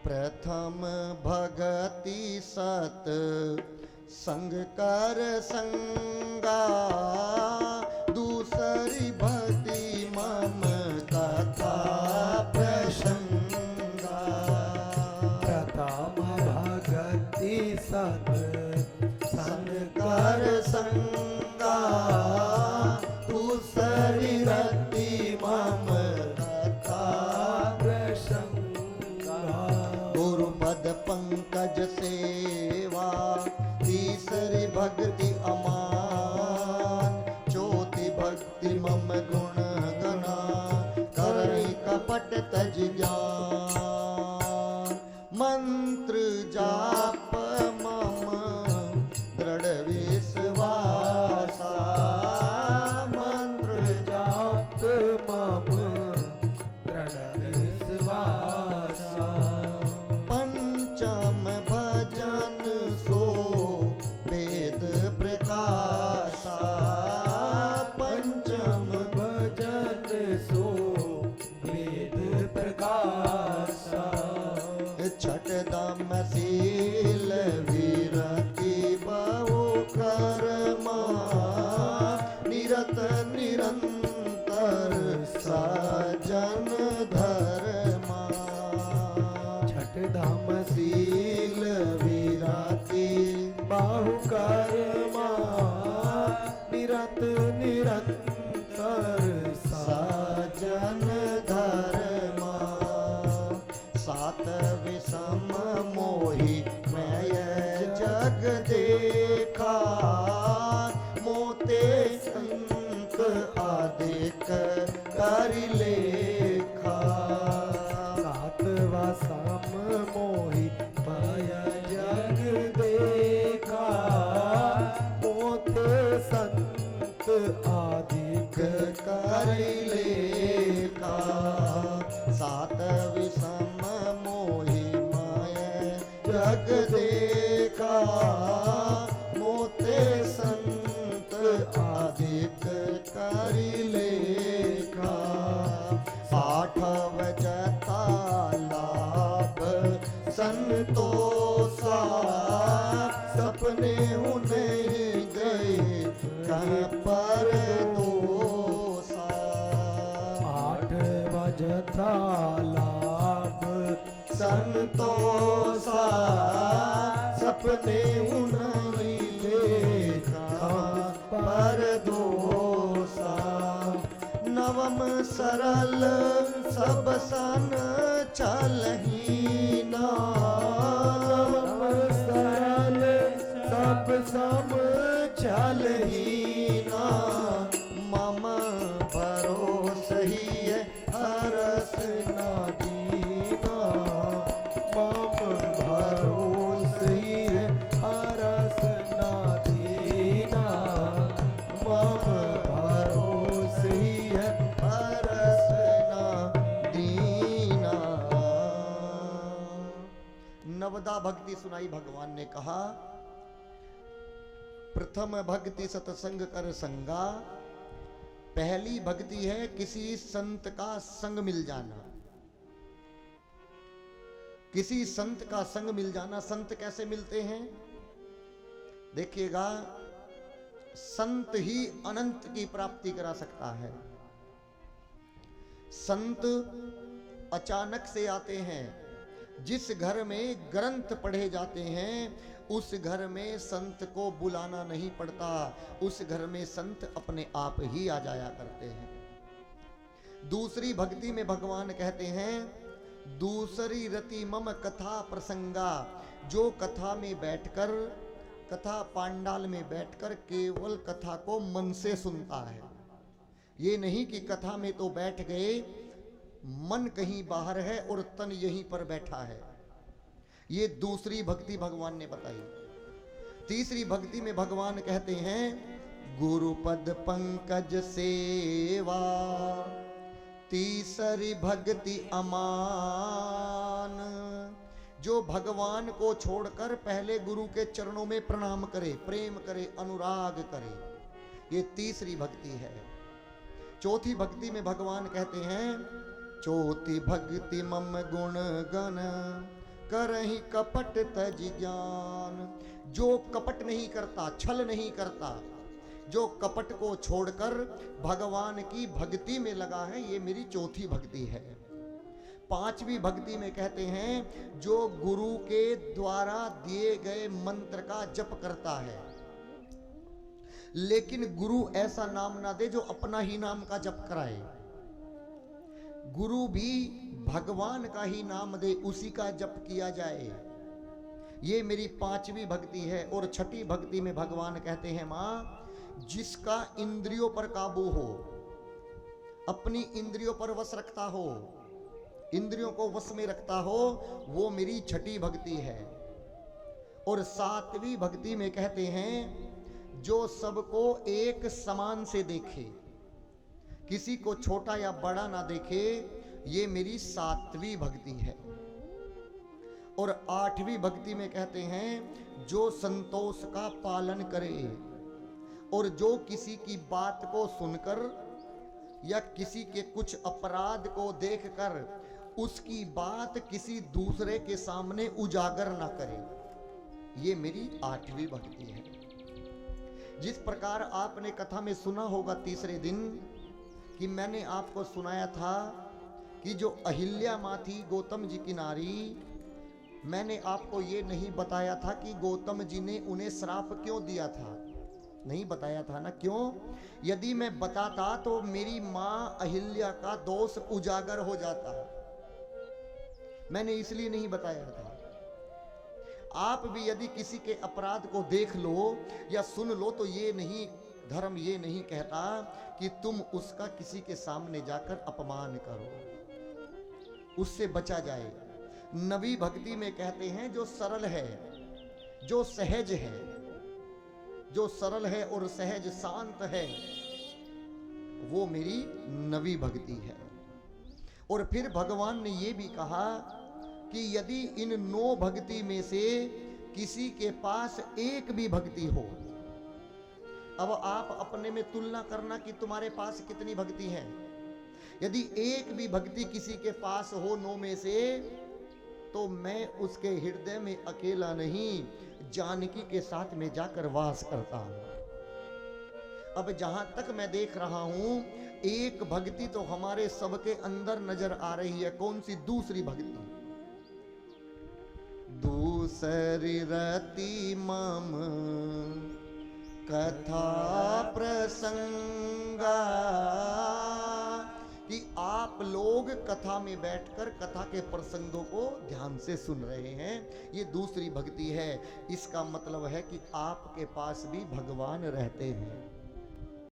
प्रथम भगति सत संग कर संगा, दूसरी भक्ति मम कथा प्रसंगा। प्रथम भगति सत संग कर संगा, दूसरी रति मम कथा प्रसंगा। गुरुपद पंकज सेवा, तीसरी भक्ति अमान, चौथी भक्ति मम गुण गना, करई कपट तज ज्ञान। मंत्र जाप मम दृढ़ विश्वासा, मंत्र जाप मम दृढ़ विश्वासा। पंचम भजन सो वेद प्रकाशा, पंचम भजन सो वेद प्रकाशा। छठ दम शील विरति बहु कर्मा, निरत निरंतर सजन धर्मा। छठ धाम शील विरति बाहु कर्मा, निरत निरंतर सजन धर्मा। सात विषम मोहि मैं जग देखा, मोते संत आदिक कर लेखा। सातवा साम मोहि माया जग देखा, मोते संत आदिक कर लेखा। सात विषम मोहि माया जग देखा, मोते संत आदिक कर लेखा। आठव जता लाभ संतोषा, सपने उन्हें गए कहाँ पर दोषा। आठवा जथा लाभ संतोषा, सपने उन्हें गए कहाँ पर दोषा। नवम सरल सब सन चलही ना, नवम सरल सब सम चलही ना। मम भरोस ही है हरस ना दीना, मम भरोस ही है हरस ना दीना। मम भरोस ही है हरस ना दीना। नवदा भक्ति सुनाई भगवान ने कहा, प्रथम भक्ति सत्संग कर संगा। पहली भक्ति है किसी संत का संग मिल जाना। किसी संत का संग मिल जाना। संत कैसे मिलते हैं देखिएगा, संत ही अनंत की प्राप्ति करा सकता है। संत अचानक से आते हैं। जिस घर में ग्रंथ पढ़े जाते हैं उस घर में संत को बुलाना नहीं पड़ता, उस घर में संत अपने आप ही आ जाया करते हैं। दूसरी भक्ति में भगवान कहते हैं, दूसरी रति मम कथा प्रसंगा। जो कथा में बैठकर, कथा पांडाल में बैठकर केवल कथा को मन से सुनता है। ये नहीं कि कथा में तो बैठ गए, मन कहीं बाहर है और तन यहीं पर बैठा है। ये दूसरी भक्ति भगवान ने बताई। तीसरी भक्ति में भगवान कहते हैं, गुरुपद पंकज सेवा, तीसरी भक्ति अमान। जो भगवान को छोड़कर पहले गुरु के चरणों में प्रणाम करे, प्रेम करे, अनुराग करे, ये तीसरी भक्ति है। चौथी भक्ति में भगवान कहते हैं, चौथी भक्ति मम गुण गण करहि कपट तज ज्ञान। जो कपट नहीं करता, छल नहीं करता, जो कपट को छोड़कर भगवान की भक्ति में लगा है, ये मेरी चौथी भक्ति है। पांचवी भक्ति में कहते हैं जो गुरु के द्वारा दिए गए मंत्र का जप करता है, लेकिन गुरु ऐसा नाम ना दे जो अपना ही नाम का जप कराए। गुरु भी भगवान का ही नाम दे, उसी का जप किया जाए। ये मेरी पांचवी भक्ति है। और छठी भक्ति में भगवान कहते हैं मां, जिसका इंद्रियों पर काबू हो, अपनी इंद्रियों पर वश रखता हो, इंद्रियों को वश में रखता हो, वो मेरी छठी भक्ति है। और सातवीं भक्ति में कहते हैं जो सबको एक समान से देखे, किसी को छोटा या बड़ा ना देखे, ये मेरी सातवीं भक्ति है। और आठवीं भक्ति में कहते हैं जो संतोष का पालन करे, और जो किसी की बात को सुनकर या किसी के कुछ अपराध को देखकर उसकी बात किसी दूसरे के सामने उजागर ना करे, ये मेरी आठवीं भक्ति है। जिस प्रकार आपने कथा में सुना होगा तीसरे दिन कि मैंने आपको सुनाया था कि जो अहिल्या माँ थी गौतम जी की नारी, मैंने आपको ये नहीं बताया था कि गौतम जी ने उन्हें श्राप क्यों दिया था, नहीं बताया था ना। क्यों? यदि मैं बताता तो मेरी माँ अहिल्या का दोष उजागर हो जाता, मैंने इसलिए नहीं बताया था। आप भी यदि किसी के अपराध को देख लो या सुन लो तो ये नहीं, धर्म ये नहीं कहता कि तुम उसका किसी के सामने जाकर अपमान करो, उससे बचा जाए। नवी भक्ति में कहते हैं जो सरल है, जो सहज है, जो सरल है और सहज शांत है, वो मेरी नवी भक्ति है। और फिर भगवान ने ये भी कहा कि यदि इन 9 भक्ति में से किसी के पास एक भी भक्ति हो, अब आप अपने में तुलना करना कि तुम्हारे पास कितनी भक्ति है। यदि एक भी भक्ति किसी के पास हो 9 में से, तो मैं उसके हृदय में अकेला नहीं, जानकी के साथ में जाकर वास करता हूं। अब जहां तक मैं देख रहा हूं, एक भक्ति तो हमारे सबके अंदर नजर आ रही है। कौन सी? दूसरी भक्ति। दूसरी रति मम कथा प्रसंगा, कि आप लोग कथा में बैठकर कथा के प्रसंगों को ध्यान से सुन रहे हैं, ये दूसरी भक्ति है। इसका मतलब है कि आपके पास भी भगवान रहते हैं।